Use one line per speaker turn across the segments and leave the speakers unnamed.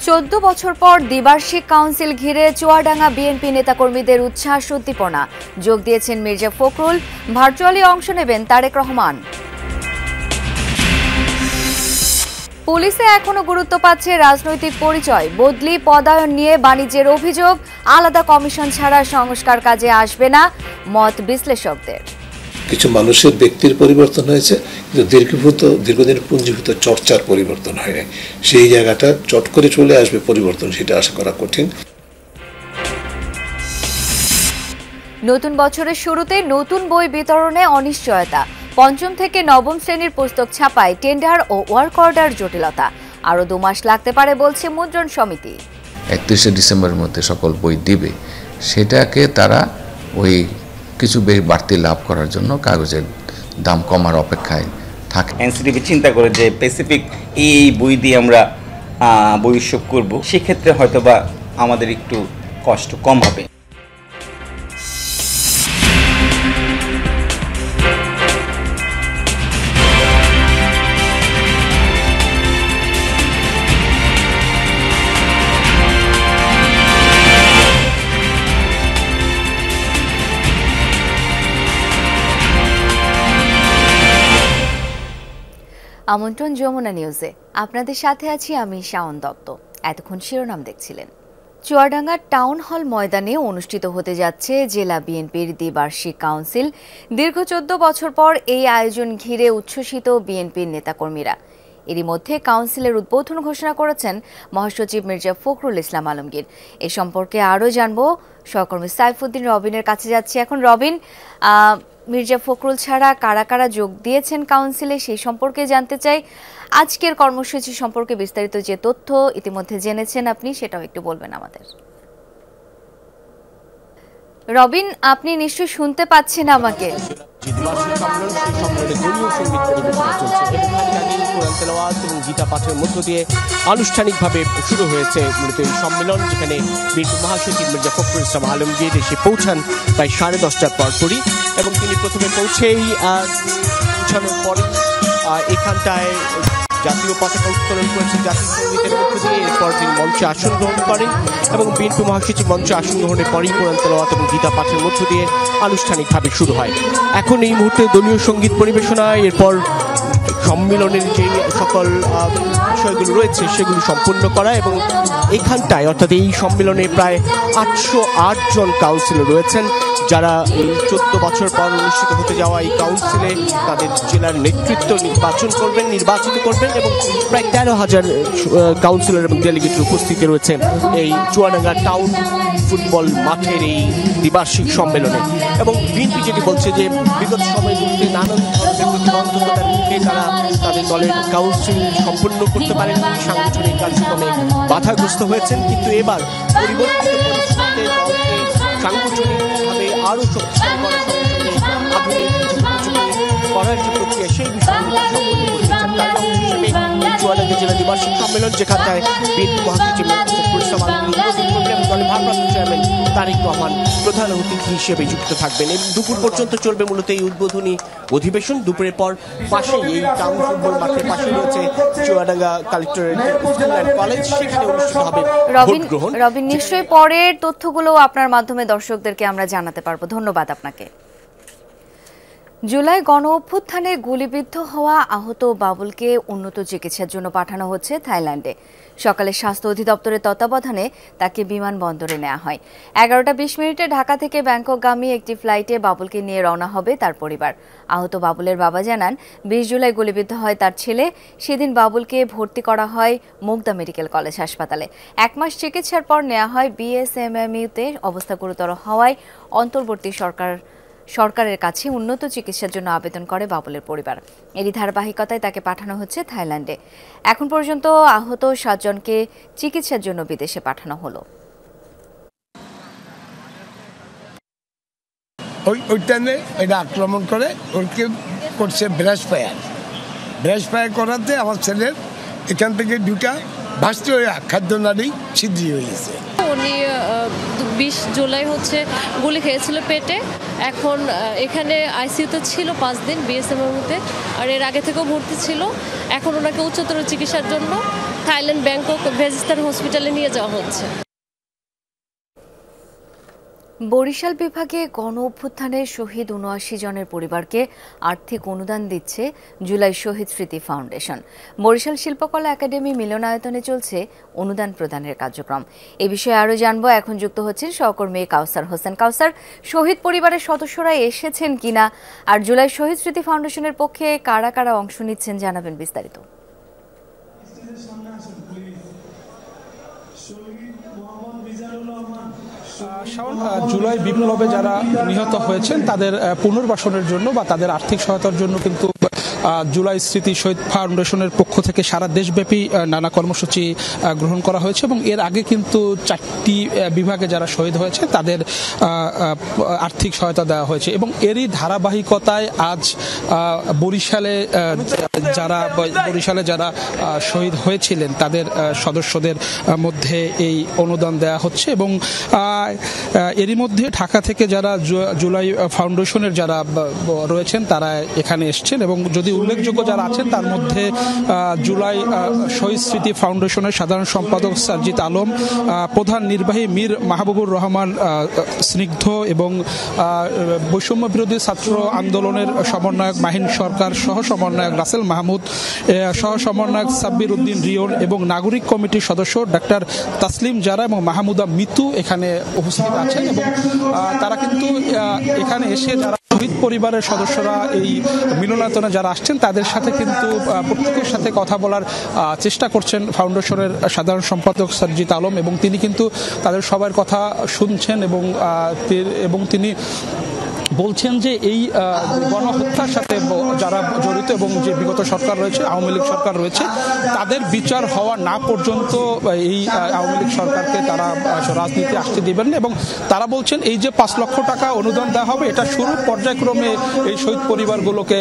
14 বছর পর দ্বিবার্ষিক কাউন্সিল ঘিরে চুয়াডাঙ্গা বিএনপি নেতাকর্মীদের উচ্ছ্বাস উদ্দীপনা। যোগ দিয়েছেন মির্জা ফখরুল, ভার্চুয়ালি অংশ নেবেন তারেক রহমান। পুলিশে এখনো গুরুত্ব পাচ্ছে রাজনৈতিক পরিচয়, বদলি পদায়ন নিয়ে বাণিজ্যের অভিযোগ, আলাদা কমিশন ছাড়া সংস্কার কাজে আসবে না মত বিশ্লেষকদের।
কিছু মানুষের ব্যক্তির পরিবর্তন হয়েছে, কিন্তু দীর্ঘদিন পুঞ্জীভূত চর্চার পরিবর্তন হয়নি। সেই জায়গাটা চট করে চলে আসবে পরিবর্তন, সেটা আশা করা কঠিন।
নতুন বছরের শুরুতে নতুন বই বিতরণে অনিশ্চয়তা। পঞ্চম থেকে নবম শ্রেণীর পুস্তক ছাপায় টেন্ডার ও ওয়ার্ক অর্ডার জটিলতা। আরও 2 মাস লাগতে পারে বলছে মুদ্রণ সমিতি।
31শে ডিসেম্বরের মধ্যে সকল বই দিবে, সেটাকে তারা ওই কিছু বাড়তি লাভ করার জন্য কাগজের দাম কমার অপেক্ষায় থাকে।
এনসিটিভি চিন্তা করে যে স্পেসিফিক এই বই দিয়ে আমরা বই ইস্যু করব, সেক্ষেত্রে হয়তোবা আমাদের একটু কষ্ট কম হবে।
আমন্ত্রণ যমুনা নিউজে, আপনাদের সাথে আছি আমি শাওন দত্ত। এতক্ষণ শিরোনাম দেখছিলেন। চুয়াডাঙ্গা টাউন হল ময়দানে অনুষ্ঠিত হতে যাচ্ছে জেলা বিএনপির দ্বিবার্ষিক কাউন্সিল। দীর্ঘ 14 বছর পর এই আয়োজন ঘিরে উচ্ছ্বসিত বিএনপির নেতাকর্মীরা। এরই মধ্যে কাউন্সিলের উদ্বোধন ঘোষণা করেছেন মহাসচিব মির্জা ফখরুল ইসলাম আলমগীর। এ সম্পর্কে আরও জানবো সহকর্মী সাইফুদ্দিন রবিনের কাছে যাচ্ছি। এখন রবিন, মির্জা ফখরুল ছাড়া কারা কারা যোগ দিয়েছেন কাউন্সিলে সেই সম্পর্কে জানতে চাই। আজকের কর্মসূচি সম্পর্কে বিস্তারিত যে তথ্য ইতিমধ্যে জেনেছেন আপনি, সেটাও একটু বলবেন আমাদের। রবিন, আপনি নিশ্চয়ই শুনতে পাচ্ছেন আমাকে?
গীতা পাঠের মধ্য দিয়ে আনুষ্ঠানিকভাবে শুরু হয়েছে মূলত এই সম্মেলন, যেখানে বিএনপি মহাসচিব মির্জা ফখরুল ইসলাম আলমগীর এসে পৌঁছান প্রায় 10:30টার পরপরই, এবং তিনি প্রথমে পৌঁছানোর পরে এখানটায় জাতীয় পতাকা উত্তোলন করেছেন জাতীয় সঙ্গীতের মধ্য দিয়ে। এরপর তিনি মঞ্চে আসন গ্রহণ করেন এবং বিএনপি মহাসচিব মঞ্চে আসন গ্রহণের পরই কোরআন তেলাওয়াত এবং গীতা পাঠের মধ্য দিয়ে আনুষ্ঠানিকভাবে শুরু হয়। এখন এই মুহূর্তে দলীয় সঙ্গীত পরিবেশনা, এরপর সম্মেলনের যে সকল বিষয়গুলো রয়েছে সেগুলো সম্পূর্ণ করা, এবং এখানটায় অর্থাৎ এই সম্মেলনে প্রায় 808 জন কাউন্সিলর রয়েছেন, যারা এই 14 বছর পর অনুষ্ঠিত হতে যাওয়া এই কাউন্সিলে তাদের জেলার নেতৃত্ব নির্বাচিত করবেন এবং প্রায় 13,000 কাউন্সিলর এবং ডেলিগেট উপস্থিতি রয়েছে এই চুয়াডাঙ্গা টাউন ফুটবল মাঠের এই দ্বিবার্ষিক সম্মেলনে। এবং বিএনপি যেটি বলছে যে বিগত সময়গুলিতে নানান ধরনের প্রতিবন্ধকতার মুখে তারা তাদের দলের কাউন্সিল সম্পূর্ণ করতে পারেননি, সাংগঠনিক কার্যক্রমে বাধাগ্রস্ত হয়েছেন, কিন্তু এবার পরিবর্তিত পরিস্থিতিতে দলকে সাংগঠনিকভাবে আরও শক্তিশালী করার সঙ্গে সঙ্গে আধুনিক করার যে প্রক্রিয়া সেই বিষয়গুলো সম্পন্ন করতে চান। তার অংশ হিসেবে চুয়াডাঙ্গা জেলা দ্বিবার্ষিক সম্মেলন, যেখানটায় বিএনপি মহাসচিব ফখরুল ইসলাম আলমগীর উদ্বোধন করবেন এবং দলের ভারপ্রাপ্ত চেয়ারম্যান তারেক রহমান প্রধান অতিথি হিসেবে যুক্ত থাকবেন। এবং দুপুর পর্যন্ত চলবে মূলত এই উদ্বোধনী অধিবেশন। দুপুরের পর পাশে এই টাউন ফুটবল মাঠের পাশে রয়েছে Chuadanga collectorate school and college, সেখানে অনুষ্ঠিত হবে ভোট গ্রহণ।
রবিন, নিশ্চয়ই পরের তথ্যগুলো আপনার মাধ্যমে দর্শকদেরকে আমরা জানাতে পারবো। ধন্যবাদ আপনাকে। জুলাই গণ অভ্যুত্থানে গুলিবিদ্ধ হওয়া আহত বাবুলকে উন্নত চিকিৎসার জন্য পাঠানো হচ্ছে থাইল্যান্ডে। সকালে স্বাস্থ্য অধিদপ্তরের তত্ত্বাবধানে তাকে বিমানবন্দরে নেওয়া হয়। 11:20 ঢাকা থেকে ব্যাংককগামী একটি ফ্লাইটে বাবুলকে নিয়ে রওনা হবে তার পরিবার। আহত বাবুলের বাবা জানান, 20 জুলাই গুলিবিদ্ধ হয় তার ছেলে। সেদিন বাবুলকে ভর্তি করা হয় মুগদা মেডিকেল কলেজ হাসপাতালে। 1 মাস চিকিৎসার পর নেওয়া হয় বিএসএমএমইউতে। অবস্থা গুরুতর হওয়ায় অন্তর্বর্তী সরকারের কাছে উন্নত চিকিৎসার জন্য আবেদন করে বাবুলের পরিবার। এরই ধারাবাহিকতায় তাকে পাঠানো হচ্ছে থাইল্যান্ডে। এখন পর্যন্ত আহত 7 জনকে চিকিৎসার জন্য বিদেশে পাঠানো হলো।
ওই টাইমে এটা আক্রমণ করে ওকে করছে ব্রাশ ফায়ার করাতে আমার ছেলের এখান থেকে 2টা ভাস্তি হয়ে খাদ্য নালী ছিদ্রি হয়ে গেছে।
উনি 20 জুলাই হচ্ছে গুলি খেয়েছিল পেটে। এখন এখানে আইসিইউতে ছিল 5 দিন বিএসএমএমতে, আর এর আগে থেকেও ভর্তি ছিল। এখন ওনাকে উচ্চতর চিকিৎসার জন্য থাইল্যান্ড ব্যাংকক ভেজিস্তান হসপিটালে নিয়ে যাওয়া হচ্ছে।
বরিশাল বিভাগে গণ অভ্যুত্থানের শহীদ ৭৯ জনের পরিবারকে আর্থিক অনুদান দিচ্ছে জুলাই শহীদ স্মৃতি ফাউন্ডেশন। বরিশাল শিল্পকলা একাডেমি মিলনায়তনে চলছে অনুদান প্রদানের কার্যক্রম। এ বিষয়ে আরও জানবো, এখন যুক্ত হচ্ছেন সহকর্মী কাউসার হোসেন। কাউসার, শহীদ পরিবারের সদস্যরা এসেছেন কিনা, আর জুলাই শহীদ স্মৃতি ফাউন্ডেশনের পক্ষে কারা কারা অংশ নিচ্ছেন জানাবেন বিস্তারিত।
জুলাই বিপ্লবে যারা নিহত হয়েছেন তাদের পুনর্বাসনের জন্য বা তাদের আর্থিক সহায়তার জন্য কিন্তু জুলাই স্মৃতি শহীদ ফাউন্ডেশনের পক্ষ থেকে সারা দেশব্যাপী নানা কর্মসূচি গ্রহণ করা হয়েছে এবং এর আগে কিন্তু 4টি বিভাগে যারা শহীদ হয়েছে তাদের আর্থিক সহায়তা দেওয়া হয়েছে এবং এরই ধারাবাহিকতায় আজ বরিশালে যারা শহীদ হয়েছিলেন তাদের সদস্যদের মধ্যে এই অনুদান দেওয়া হচ্ছে এবং এরই মধ্যে ঢাকা থেকে যারা জুলাই ফাউন্ডেশনের যারা রয়েছেন তারা এখানে এসছেন এবং যদি উল্লেখযোগ্য যারা আছেন তার মধ্যে জুলাই শহীদ স্মৃতি ফাউন্ডেশনের সাধারণ সম্পাদক সার্জিত আলম, প্রধান নির্বাহী মীর মাহবুবুর রহমান স্নিগ্ধ এবং বৈষম্য বিরোধী ছাত্র আন্দোলনের সমন্বয়ক মাহিন সরকার, সহ সমন্বয়ক রাসেল মাহমুদ, সহ সমন্বয়ক সাব্বির উদ্দিন রিয়ন এবং নাগরিক কমিটির সদস্য ডাক্তার তাসলিম জারা এবং মাহমুদা মিতু এখানে উপস্থিত আছেন এবং তারা কিন্তু এখানে এসে যারা শহীদ পরিবারের সদস্যরা এই মিলনায়তনে যারা আসছেন তাদের সাথে কিন্তু প্রত্যেকের সাথে কথা বলার চেষ্টা করছেন ফাউন্ডেশনের সাধারণ সম্পাদক সার্জিত আলম এবং তিনি কিন্তু তাদের সবার কথা শুনছেন এবং তিনি বলছেন যে এই গণহত্যার সাথে যারা জড়িত এবং যে বিগত সরকার রয়েছে, আওয়ামী লীগ সরকার রয়েছে, তাদের বিচার হওয়া না পর্যন্ত এই আওয়ামী লীগ সরকারকে তারা রাজনীতি আসতে দিবেন না এবং তারা বলছেন এই যে 5 লক্ষ টাকা অনুদান দেওয়া হবে এটা শুরু পর্যায়ক্রমে এই শহীদ পরিবারগুলোকে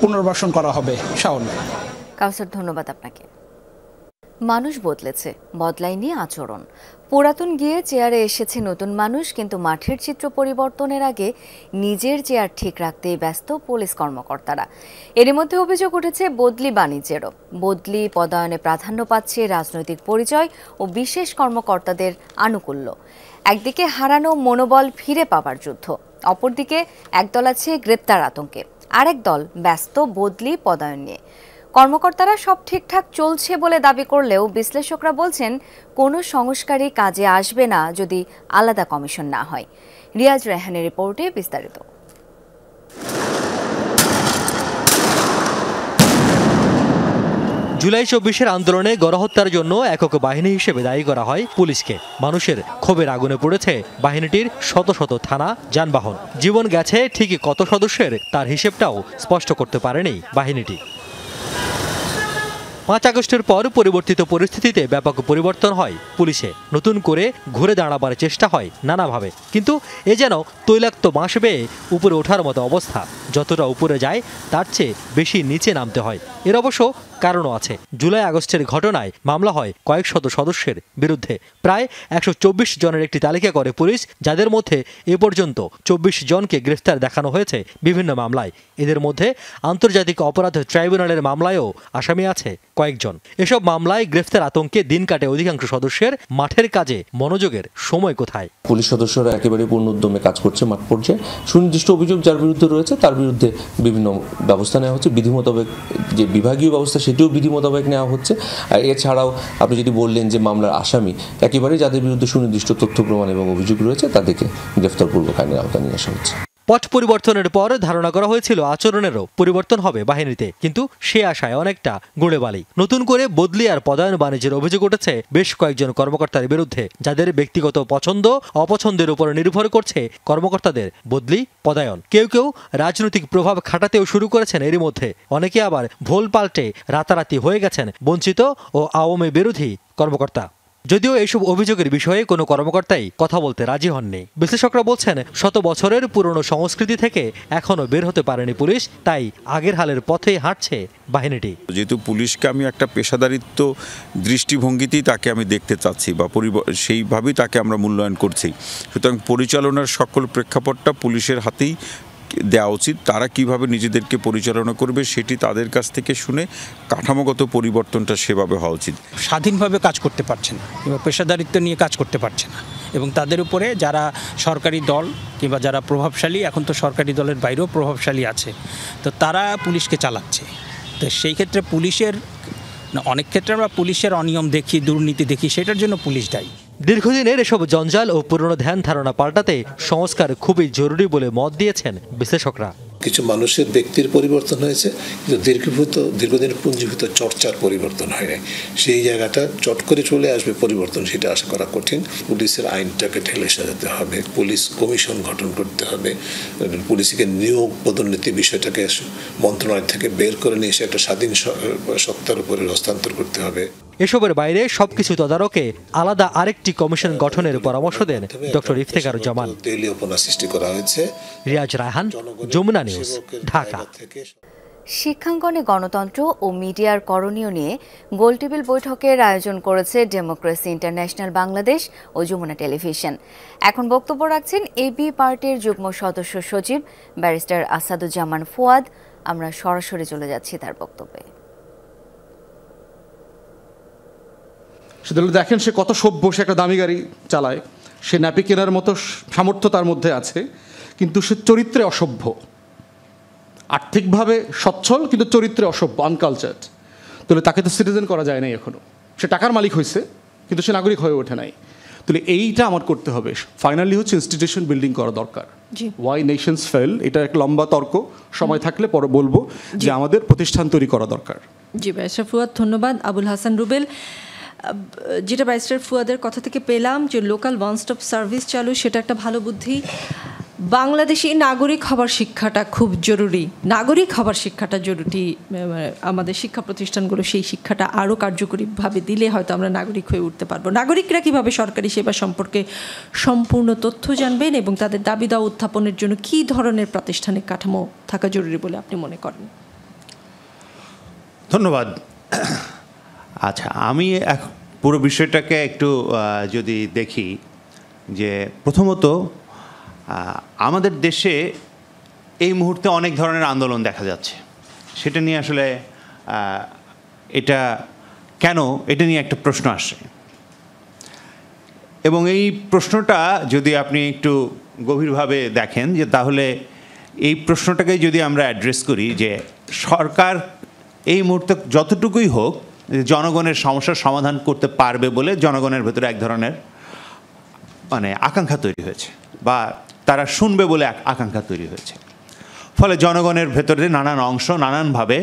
পুনর্বাসন করা হবে। শাওন।
কাউসার, ধন্যবাদ আপনাকে। মানুষ বদলেছে, বদলায়নি আচরণ। পুরাতন গিয়ে চেয়ারে এসেছে নতুন মানুষ, কিন্তু মাঠের চিত্র পরিবর্তনের আগে নিজের চেয়ার ঠিক রাখতেই ব্যস্ত পুলিশ কর্মকর্তারা। এরই মধ্যে অভিযোগ উঠেছে বদলি বাণিজ্যেরও। বদলি পদায়নে প্রাধান্য পাচ্ছে রাজনৈতিক পরিচয় ও বিশেষ কর্মকর্তাদের আনুকূল্য। একদিকে হারানো মনোবল ফিরে পাবার যুদ্ধ, অপরদিকে একদল আছে গ্রেপ্তার আতঙ্কে, আরেক দল ব্যস্ত বদলি পদায়ন নিয়ে। কর্মকর্তারা সব ঠিকঠাক চলছে বলে দাবি করলেও বিশ্লেষকরা বলছেন কোনো সংস্কারই কাজে আসবে না যদি আলাদা কমিশন না হয়। রিয়াজ রেহানের রিপোর্টে বিস্তারিত।
জুলাই 24-এর আন্দোলনে গণহত্যার জন্য একক বাহিনী হিসেবে দায়ী করা হয় পুলিশকে। মানুষের ক্ষোভের আগুনে পড়েছে বাহিনীটির শত শত থানা, যানবাহন। জীবন গেছে ঠিকই কত সদস্যের তার হিসেবটাও স্পষ্ট করতে পারেনি বাহিনীটি। 5 আগস্টের পর পরিবর্তিত পরিস্থিতিতে ব্যাপক পরিবর্তন হয় পুলিশে। নতুন করে ঘুরে দাঁড়াবার চেষ্টা হয় নানাভাবে, কিন্তু এ যেন তৈলাক্ত বাঁশ বেয়ে উপরে ওঠার মতো অবস্থা। যতটা উপরে যায় তার চেয়ে বেশি নিচে নামতে হয়। এর অবশ্য কারণও আছে। জুলাই আগস্টের ঘটনায় মামলা হয় কয়েক শত সদস্যের বিরুদ্ধে। প্রায় 124 জনের একটি তালিকা করে পুলিশ, যাদের মধ্যে এ পর্যন্ত 24 জনকে গ্রেফতার দেখানো হয়েছে বিভিন্ন মামলায়। এদের মধ্যে আন্তর্জাতিক অপরাধ ট্রাইব্যুনালের মামলায়ও আসামি আছে কয়েকজন। এসব মামলায় গ্রেফতার আতঙ্কে দিন কাটে অধিকাংশ সদস্যের। মাঠের কাজে মনোযোগের সময় কোথায়?
পুলিশ সদস্যরা একেবারে পূর্ণ উদ্যমে কাজ করছে মাঠ পর্যায়ে। সুনির্দিষ্ট অভিযোগ যার বিরুদ্ধে রয়েছে তার বিরুদ্ধে বিভিন্ন ব্যবস্থা নেওয়া হচ্ছে। বিধি মোতাবেক যে বিভাগীয় ব্যবস্থা সেটিও বিধি মোতাবেক নেওয়া হচ্ছে। এছাড়াও আপনি যদি বললেন যে মামলার আসামি, একেবারে যাদের বিরুদ্ধে সুনির্দিষ্ট তথ্য প্রমাণ এবং অভিযোগ রয়েছে তাদেরকে গ্রেফতারপূর্বক আইনের আওতায় নিয়ে আসা হচ্ছে।
পট পরিবর্তনের পর ধারণা করা হয়েছিল আচরণেরও পরিবর্তন হবে বাহিনীতে, কিন্তু সে আশায় অনেকটা গুড়ে বালি। নতুন করে বদলি আর পদায়ন বাণিজ্যের অভিযোগ উঠেছে বেশ কয়েকজন কর্মকর্তার বিরুদ্ধে, যাদের ব্যক্তিগত পছন্দ অপছন্দের উপর নির্ভর করছে কর্মকর্তাদের বদলি পদায়ন। কেউ কেউ রাজনৈতিক প্রভাব খাটাতেও শুরু করেছেন এরই মধ্যে। অনেকে আবার ভোল পাল্টে রাতারাতি হয়ে গেছেন বঞ্চিত ও আওয়ামী বিরোধী কর্মকর্তা। যদিও এইসব অভিযোগের বিষয়ে কোনো কর্মকর্তাই কথা বলতে রাজি হননি। বিশ্লেষকরা বলছেন, শত বছরের পুরনো সংস্কৃতি থেকে এখনো বের হতে পারেনি পুলিশ, তাই আগের হালের পথেই হাঁটছে বাহিনীটি।
যেহেতু পুলিশকে আমি একটা পেশাদারিত্ব দৃষ্টিভঙ্গিতেই তাকে আমি দেখতে চাচ্ছি বা সেইভাবেই তাকে আমরা মূল্যায়ন করছি, সুতরাং পরিচালনার সকল প্রেক্ষাপটটা পুলিশের হাতেই দেওয়া উচিত। তারা কিভাবে নিজেদেরকে পরিচালনা করবে সেটি তাদের কাছ থেকে শুনে কাঠামোগত পরিবর্তনটা সেভাবে হওয়া উচিত।
স্বাধীনভাবে কাজ করতে পারছে না কিংবা পেশাদারিত্ব নিয়ে কাজ করতে পারছে না, এবং তাদের উপরে যারা সরকারি দল কিংবা যারা প্রভাবশালী, এখন তো সরকারি দলের বাইরেও প্রভাবশালী আছে, তো তারা পুলিশকে চালাচ্ছে। তো সেই ক্ষেত্রে অনেক ক্ষেত্রে আমরা পুলিশের অনিয়ম দেখি, দুর্নীতি দেখি, সেটার জন্য পুলিশ দায়ী।
দীর্ঘদিনের এসব জঞ্জাল ও পুরনো ধ্যান ধারণা পাল্টাতে সংস্কার খুবই জরুরি বলে মত দিয়েছেন বিশ্লেষকরা।
কিছু মানুষের ব্যক্তির পরিবর্তন হয়েছে, কিন্তু দীর্ঘদিন পুঞ্জীভূত চর্চার পরিবর্তন হয় নাই। সেই জায়গাটা চট করে চলে আসবে পরিবর্তন, সেটা আশা করা কঠিন। পুলিশের আইনটাকে ঢেলে সাজাতে হবে, পুলিশ কমিশন গঠন করতে হবে, পুলিশকে নিয়োগ পদোন্নতি বিষয়টাকে মন্ত্রণালয় থেকে বের করে নিয়ে এসে একটা স্বাধীন সত্তার উপরে হস্তান্তর করতে হবে।
এসবের বাইরে সবকিছু তদারকে আলাদা আরেকটি কমিশন গঠনের পরামর্শ দেন ডক্টর ইফতেখারুজ্জামান।
তেলিয়াপনা সৃষ্টি করা হয়েছে।
রিয়াজ রায়হান, যমুনা নিউজ, ঢাকা।
শিক্ষাঙ্গনে গণতন্ত্র ও মিডিয়ার করণীয় নিয়ে গোলটেবিল বৈঠকের আয়োজন করেছে ডেমোক্রেসি ইন্টারন্যাশনাল বাংলাদেশ ও যমুনা টেলিভিশন। এখন বক্তব্য রাখছেন এবি পার্টির যুগ্ম সদস্য সচিব ব্যারিস্টার আসাদুজ্জামান ফুয়াদ। আমরা সরাসরি চলে যাচ্ছি তার বক্তব্যে।
সেটা দেখেন সে কত সভ্য, সে একটা দামি গাড়ি চালায়, সে ন্যাপি কেনার মতো সামর্থ্য তার মধ্যে আছে, কিন্তু সে চরিত্রে অসভ্য। আর্থিকভাবে সচ্ছল কিন্তু চরিত্রে অসভ্য, আনকালচার্ড। তাহলে তাকে তো সিটিজেন করা যায় নাই এখনো। সে টাকার মালিক হয়েছে কিন্তু সে নাগরিক হয়ে ওঠে নাই। তাহলে এইটা আমার করতে হবে। ফাইনালি হচ্ছে ইনস্টিটিউশন বিল্ডিং করা দরকার। ওয়াই নেশনস ফেল, এটা একটা লম্বা তর্ক, সময় থাকলে পরে বলবো যে আমাদের প্রতিষ্ঠান তৈরি করা দরকার।
জি ব্যারিস্টার ফুয়াদ, ধন্যবাদ। আবুল হাসান রুবেল, যেটা ব্যারিস্টার ফুয়াদের কথা থেকে পেলাম যে লোকাল ওয়ান স্টপ সার্ভিস চালু, সেটা একটা ভালো বুদ্ধি। বাংলাদেশি নাগরিক হবার শিক্ষাটা খুব জরুরি, নাগরিক হবার শিক্ষাটা জরুরি। আমাদের শিক্ষা প্রতিষ্ঠানগুলো সেই শিক্ষাটা আরও কার্যকরীভাবে দিলে হয়তো আমরা নাগরিক হয়ে উঠতে পারবো। নাগরিকরা কীভাবে সরকারি সেবা সম্পর্কে সম্পূর্ণ তথ্য জানবেন এবং তাদের দাবি দাওয়া উত্থাপনের জন্য কী ধরনের প্রাতিষ্ঠানিক কাঠামো থাকা জরুরি বলে আপনি মনে করেন?
ধন্যবাদ। আচ্ছা, আমি পুরো বিষয়টাকে একটু যদি দেখি, যে প্রথমত আমাদের দেশে এই মুহূর্তে অনেক ধরনের আন্দোলন দেখা যাচ্ছে। সেটা নিয়ে আসলে এটা নিয়ে একটা প্রশ্ন আসে, এবং এই প্রশ্নটা যদি আপনি একটু গভীরভাবে দেখেন, যে তাহলে এই প্রশ্নটাকে যদি আমরা অ্যাড্রেস করি, যে সরকার এই মুহূর্তে যতটুকুই হোক জনগণের সমস্যার সমাধান করতে পারবে বলে জনগণের ভেতরে এক ধরনের আকাঙ্ক্ষা তৈরি হয়েছে, বা তারা শুনবে বলে আকাঙ্ক্ষা তৈরি হয়েছে। ফলে জনগণের ভেতরে নানান অংশ নানানভাবে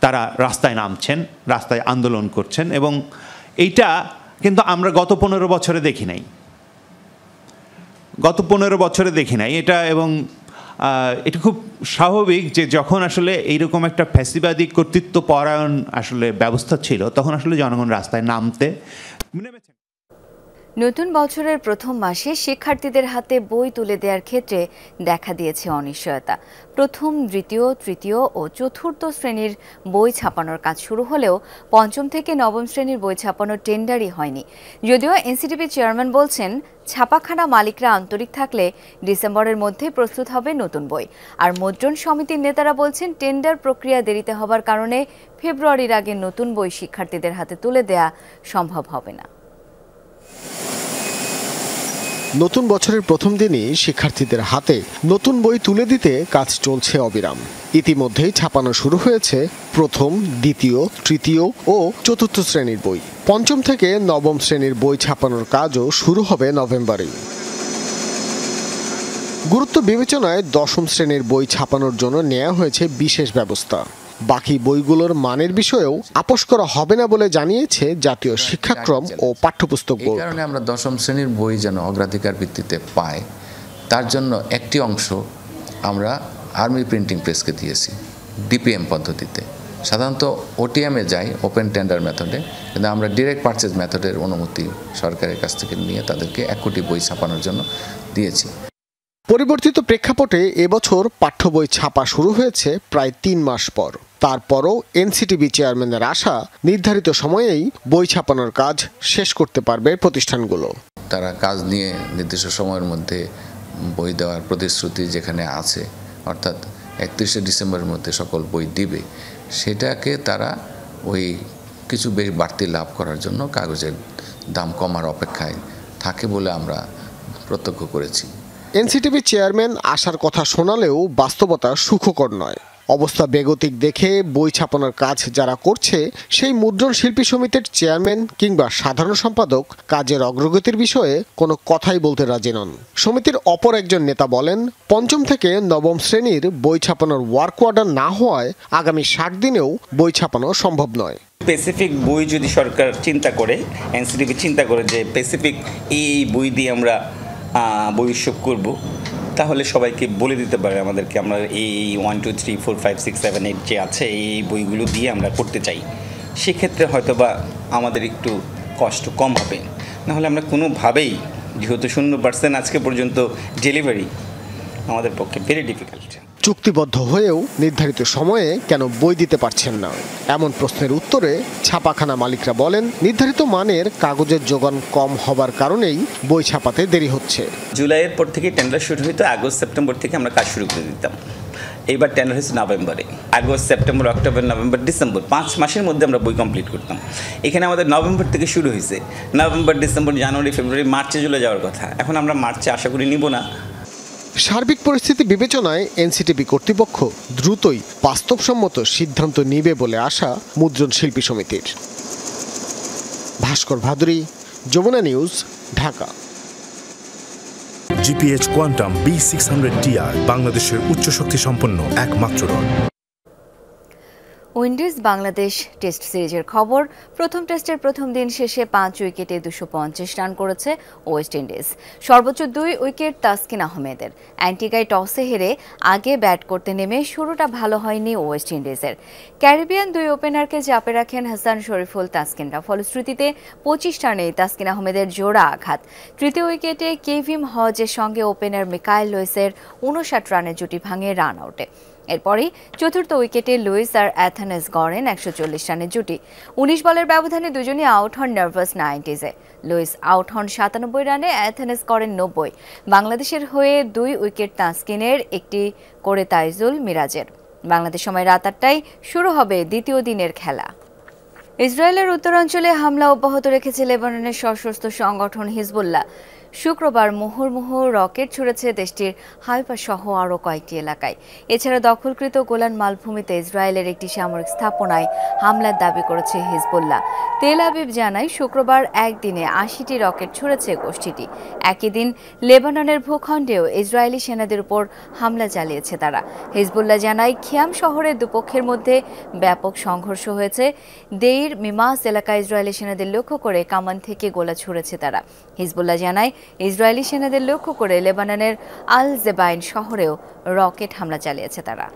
তারা রাস্তায় নামছেন, রাস্তায় আন্দোলন করছেন, এবং এইটা কিন্তু আমরা গত 15 বছরে দেখি নাই এটা। এবং এটা খুব স্বাভাবিক যে যখন আসলে এইরকম একটা ফ্যাসিবাদী কর্তৃত্ব পরায়ণ আসলে ব্যবস্থা ছিল, তখন আসলে জনগণ রাস্তায় নেমেছে।
নতুন বছরের প্রথম মাসে শিক্ষার্থীদের হাতে বই তুলে দেওয়ার ক্ষেত্রে দেখা দিয়েছে অনিশ্চয়তা। প্রথম, দ্বিতীয়, তৃতীয় ও চতুর্থ শ্রেণীর বই ছাপানোর কাজ শুরু হলেও পঞ্চম থেকে নবম শ্রেণীর বই ছাপানোর টেন্ডারই হয়নি। যদিও এনসিটিবি চেয়ারম্যান বলছেন, ছাপাখানা মালিকরা আন্তরিক থাকলে ডিসেম্বরের মধ্যে প্রস্তুত হবে নতুন বই। আর মুদ্রণ সমিতির নেতারা বলছেন, টেন্ডার প্রক্রিয়া দেরিতে হবার কারণে ফেব্রুয়ারির আগে নতুন বই শিক্ষার্থীদের হাতে তুলে দেয়া সম্ভব হবে না।
নতুন বছরের প্রথম দিনই শিক্ষার্থীদের হাতে নতুন বই তুলে দিতে কাজ চলছে অবিরাম। ইতিমধ্যেই ছাপানো শুরু হয়েছে প্রথম, দ্বিতীয়, তৃতীয় ও চতুর্থ শ্রেণীর বই। পঞ্চম থেকে নবম শ্রেণীর বই ছাপানোর কাজও শুরু হবে নভেম্বরে। গুরুত্ব বিবেচনায় দশম শ্রেণীর বই ছাপানোর জন্য নেওয়া হয়েছে বিশেষ ব্যবস্থা। বাকি বইগুলোর মানের বিষয়েও আপোষ করা হবে না বলে জানিয়েছে জাতীয় শিক্ষাক্রম ও পাঠ্যপুস্তক বোর্ড।
এই কারণে আমরা দশম শ্রেণীর বই যেন অগ্রাধিকার ভিত্তিতে পাই, তার জন্য একটি অংশ আমরা আর্মি প্রিন্টিং প্রেসকে দিয়েছি ডিপিএম পদ্ধতিতে। সাধারণত ওটিএমে যাই, ওপেন টেন্ডার মেথডে, কিন্তু আমরা ডিরেক্ট পারচেজ মেথডের অনুমতি সরকারের কাছ থেকে নিয়ে তাদেরকে 1 কোটি বই ছাপানোর জন্য দিয়েছি।
পরিবর্তিত প্রেক্ষাপটে এবছর পাঠ্য বই ছাপা শুরু হয়েছে প্রায় 3 মাস পর। তারপরও এনসিটিবি চেয়ারম্যানের আশা নির্ধারিত সময়েই বই ছাপানোর কাজ শেষ করতে পারবে প্রতিষ্ঠানগুলো।
তারা কাজ নিয়ে নির্দিষ্ট সময়ের মধ্যে বই দেওয়ার প্রতিশ্রুতি যেখানে আছে, অর্থাৎ 31শে ডিসেম্বরের মধ্যে সকল বই দিবে, সেটাকে তারা ওই কিছু বেশ বাড়তি লাভ করার জন্য কাগজের দাম কমার অপেক্ষায় থাকে বলে আমরা প্রত্যক্ষ করেছি।
এনসিটিবি চেয়ারম্যান আশার কথা শোনালেও বাস্তবতা সুখকর নয়। অবস্থা বেগতিক দেখে বই ছাপানোর কাজ যারা করছে সেই মুদ্রণ শিল্পী সমিতির চেয়ারম্যান কিংবা সাধারণ সম্পাদক কাজের অগ্রগতির বিষয়ে কোনো কথাই বলতে রাজি নন। সমিতির অপর একজন নেতা বলেন, 5ম থেকে 9ম শ্রেণীর বই ছাপানোর ওয়ার্ক অর্ডার না হওয়ায় আগামী 60 দিনেও বই ছাপানো সম্ভব নয়।
স্পেসিফিক বই যদি সরকার চিন্তা করে, এনসিটিভি চিন্তা করে যে স্পেসিফিক এই বই দিয়ে আমরা বই উৎসব করব, তাহলে সবাইকে বলে দিতে পারে আমাদেরকে আমরা এই 1 2 3 4 5 6 7 8 যে আছে এই বইগুলো দিয়ে আমরা করতে চাই। সেক্ষেত্রে হয়তো বা আমাদের একটু কষ্ট কম হবে, নাহলে আমরা কোনোভাবেই, যেহেতু 0% আজকে পর্যন্ত ডেলিভারি, আমাদের পক্ষে ভেরি ডিফিকাল্ট।
চুক্তিবদ্ধ হয়েও নির্ধারিত সময়ে কেন বই দিতে পারছেন না, এমন প্রশ্নের উত্তরে ছাপাখানা মালিকরা বলেন, নির্ধারিত মানের কাগজের যোগান কম হবার কারণেই বই ছাপাতে দেরি হচ্ছে।
জুলাইয়ের পর থেকে টেন্ডার শুরু হইতো, আগস্ট সেপ্টেম্বর থেকে আমরা কাজ শুরু করে দিতাম। এইবার টেন্ডার হয়েছে নভেম্বরে। August September October November December 5 মাসের মধ্যে আমরা বই কমপ্লিট করতাম। এখানে আমাদের নভেম্বর থেকে শুরু হয়েছে, নভেম্বর ডিসেম্বর জানুয়ারি ফেব্রুয়ারি মার্চে চলে যাওয়ার কথা। এখন আমরা মার্চে আশা করি নিব না।
সার্বিক পরিস্থিতি বিবেচনায় এনসিটিবি কর্তৃপক্ষ দ্রুতই বাস্তবসম্মত সিদ্ধান্ত নেবে বলে আশা মুদ্রণ শিল্পী সমিতির। Bhaskar Bhaduri, Jamuna News, Dhaka.
GPH Quantum B600TR বাংলাদেশের উচ্চ শক্তি সম্পন্ন একমাত্র রড।
উইন্ডিজ বাংলাদেশ টেস্ট সিরিজের খবর। প্রথম টেস্টের প্রথম দিন শেষে 5 উইকেটে 250 রান করেছে ওয়েস্ট ইন্ডিজ। সর্বোচ্চ 2 উইকেট তাসকিন আহমেদের। অ্যান্টিগায় টসে হেরে আগে ব্যাট করতে নেমে শুরুটা ভালো হয়নি ওয়েস্ট ইন্ডিজের। ক্যারিবিয়ান 2 ওপেনারকে চাপে রাখেন হাসান শরীফুল তাসকিনরা। ফলশ্রুতিতে 25 রানে তাসকিন আহমেদের জোড়া আঘাত। তৃতীয় উইকেটে কেভিম হজের সঙ্গে ওপেনার মিকাইল লুইসের 59 রানের জুটি ভাঙে রান আউটে। এরপরই চতুর্থ উইকেটে লুইস আর অ্যাথানেস গড়েন 140 রানের জুটি। 19 বলের ব্যবধানে দুজনই আউট হন নার্ভাস 90-এ। লুইস আউট হন 97 রানে, অ্যাথানেস করেন 90। বাংলাদেশের হয়ে 2 উইকেট তাসকিনের, একটি করে তাইজুল মিরাজের। বাংলাদেশ সময় রাত 8টায় শুরু হবে দ্বিতীয় দিনের খেলা। ইসরায়েলের উত্তরাঞ্চলে হামলা অব্যাহত রেখেছে লেবাননের সশস্ত্র সংগঠন হিজবুল্লাহ। শুক্রবার মুহুর্মুহু রকেট ছুড়েছে দেশটির হাইফা সহ আরও কয়েকটি এলাকায়। এছাড়া দখলকৃত গোলান মালভূমিতে ইসরায়েলের একটি সামরিক স্থাপনায় হামলার দাবি করেছে হিজবুল্লাহ। তেল আবিব জানায়, শুক্রবার একদিনে 80টি রকেট ছুড়েছে গোষ্ঠীটি। একই দিন লেবাননের ভূখণ্ডেও ইসরায়েলি সেনাদের উপর হামলা চালিয়েছে তারা। হিজবুল্লাহ জানায়, খিয়াম শহরে দুপক্ষের মধ্যে ব্যাপক সংঘর্ষ হয়েছে। দেইর মিমাস এলাকায় ইসরায়েলি সেনাদের লক্ষ্য করে কামান থেকে গোলা ছুড়েছে তারা। হিজবুল্লাহ জানায়, ইসরায়েলি সেনাদের লক্ষ্য করে লেবাননের আল জেবাইন শহরেও রকেট হামলা চালিয়েছে তারা।